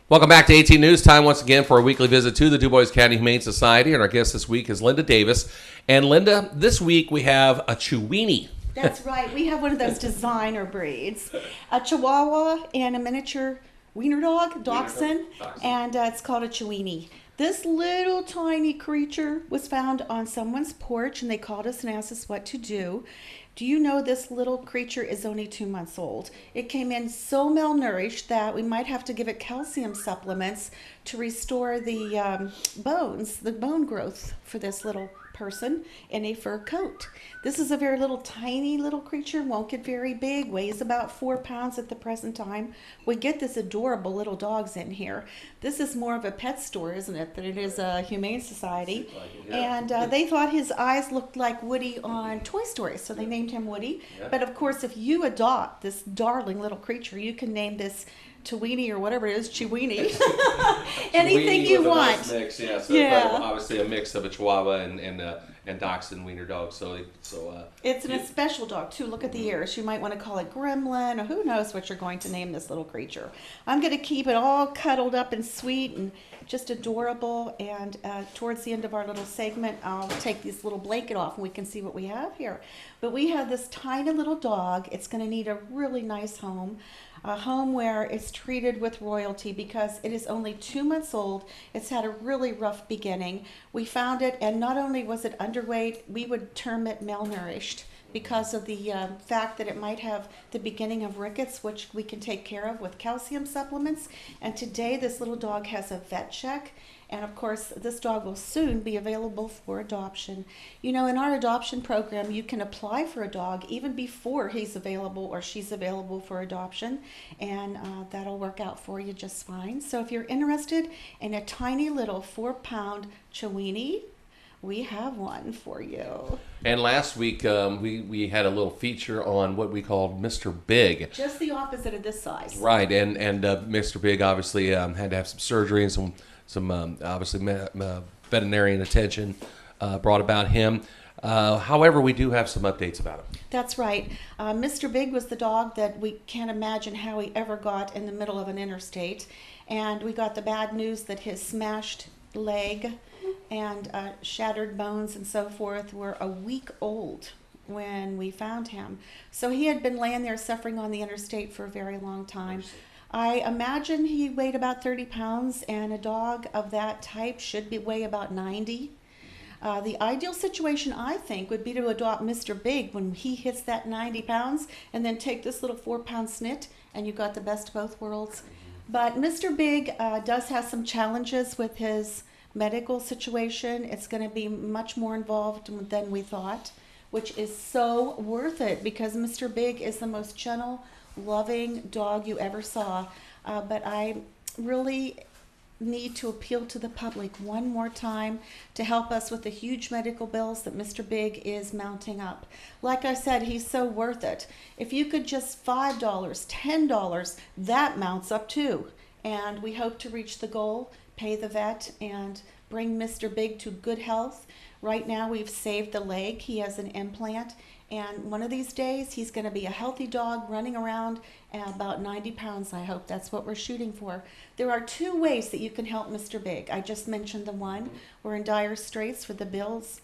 Welcome back to 18 News. Time once again for a weekly visit to the Dubois County Humane Society. And our guest this week is Linda Davis. And Linda, this week we have a Chiweenie. That's right. We have one of those designer breeds. A Chihuahua and a miniature wiener dog, Dachshund. And it's called a Chiweenie. This little tiny creature was found on someone's porch, and they called us and asked us what to do. Do you know this little creature is only 2 months old? It came in so malnourished that we might have to give it calcium supplements to restore the bones, the bone growth for this little person in a fur coat. This is a very little tiny little creature, won't get very big, weighs about 4 pounds at the present time. We get this adorable little dogs in here. This is more of a pet store, isn't it, than it is a humane society. And they thought his eyes looked like Woody on Toy Story, so they named him Woody. But of course, if you adopt this darling little creature, you can name this Chiweenie or whatever it is, Chiweenie. Anything you want. Nice mix, yeah. So obviously a mix of a Chihuahua and Dachshund wiener dog. It's a special dog too. Look at the ears. You might want to call it Gremlin, or who knows what you're going to name this little creature. I'm going to keep it all cuddled up and sweet and just adorable. And towards the end of our little segment, I'll take this little blanket off and we can see what we have here. But we have this tiny little dog. It's going to need a really nice home. A home where it's treated with royalty because it is only 2 months old. It's had a really rough beginning. We found it, and not only was it underweight, we would term it malnourished because of the fact that it might have the beginning of rickets, which we can take care of with calcium supplements. And today this little dog has a vet check. And of course, this dog will soon be available for adoption. You know, in our adoption program, you can apply for a dog even before he's available or she's available for adoption. And that'll work out for you just fine. So if you're interested in a tiny little 4-pound Chiweenie, we have one for you. And last week we had a little feature on what we called Mr. Big. Just the opposite of this size. Right, and Mr. Big obviously had to have some surgery and some obviously veterinarian attention brought about him. However, we do have some updates about him. That's right. Mr. Big was the dog that we can't imagine how he ever got in the middle of an interstate. And we got the bad news that his smashed leg and shattered bones and so forth were a week old when we found him. So he had been laying there suffering on the interstate for a very long time. I imagine he weighed about 30 pounds, and a dog of that type should weigh about 90. The ideal situation, I think, would be to adopt Mr. Big when he hits that 90 pounds, and then take this little 4-pound snit, and you've got the best of both worlds. But Mr. Big does have some challenges with his medical situation. It's going to be much more involved than we thought, which is so worth it because Mr. Big is the most gentle, loving dog you ever saw. But I really need to appeal to the public one more time to help us with the huge medical bills that Mr. Big is mounting up. Like I said, he's so worth it. If you could just $5, $10, that mounts up too. And we hope to reach the goal, pay the vet, and bring Mr. Big to good health. Right now we've saved the leg. He has an implant. And one of these days, he's going to be a healthy dog running around about 90 pounds, I hope. That's what we're shooting for. There are 2 ways that you can help Mr. Big. I just mentioned the one. We're in dire straits for the bills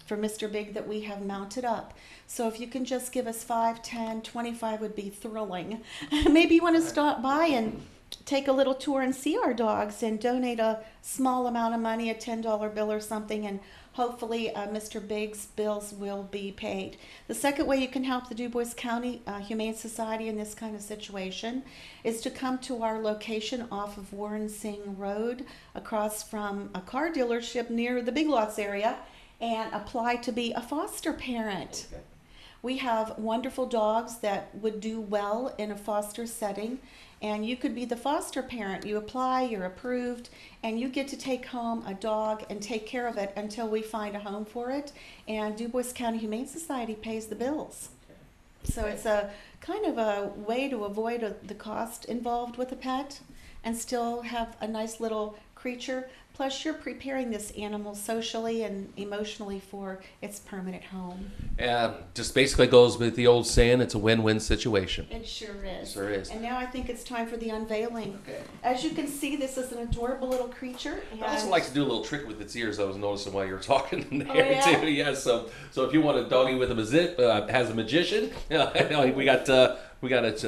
for Mr. Big that we have mounted up. So if you can just give us 5, 10, 25 would be thrilling. Maybe you want to stop by and take a little tour and see our dogs and donate a small amount of money, a $10 bill or something, and hopefully Mr. Big's bills will be paid. The second way you can help the Dubois County Humane Society in this kind of situation is to come to our location off of Warren Singh Road across from a car dealership near the Big Lots area and apply to be a foster parent. Okay. We have wonderful dogs that would do well in a foster setting, and you could be the foster parent. You apply, you're approved, and you get to take home a dog and take care of it until we find a home for it, and Dubois County Humane Society pays the bills. So it's a kind of a way to avoid the cost involved with a pet and still have a nice little creature. Plus, you're preparing this animal socially and emotionally for its permanent home. Just basically goes with the old saying, it's a win-win situation. It sure is. Sure is. And now I think it's time for the unveiling. Okay. As you can see, this is an adorable little creature. I also like to do a little trick with its ears. I was noticing while you were talking there Oh, yeah? too. Yeah. So if you want a doggy with a has a magician, we got it.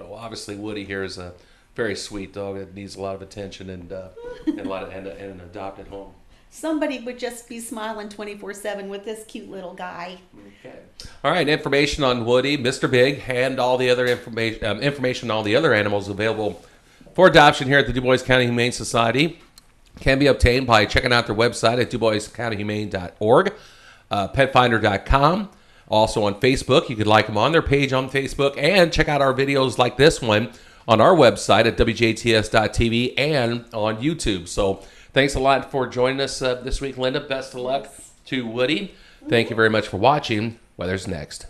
Obviously Woody here is a very sweet dog that needs a lot of attention and an adopted home. Somebody would just be smiling 24/7 with this cute little guy. Okay. All right. Information on Woody, Mr. Big, and all the other information on all the other animals available for adoption here at the Dubois County Humane Society can be obtained by checking out their website at duboiscountyhumane.org, petfinder.com. Also on Facebook, you could like them on their page on Facebook, and check out our videos like this one on our website at WJTS.tv and on YouTube. So thanks a lot for joining us this week, Linda. Best of luck to Woody. Thank you very much for watching. Weather's next.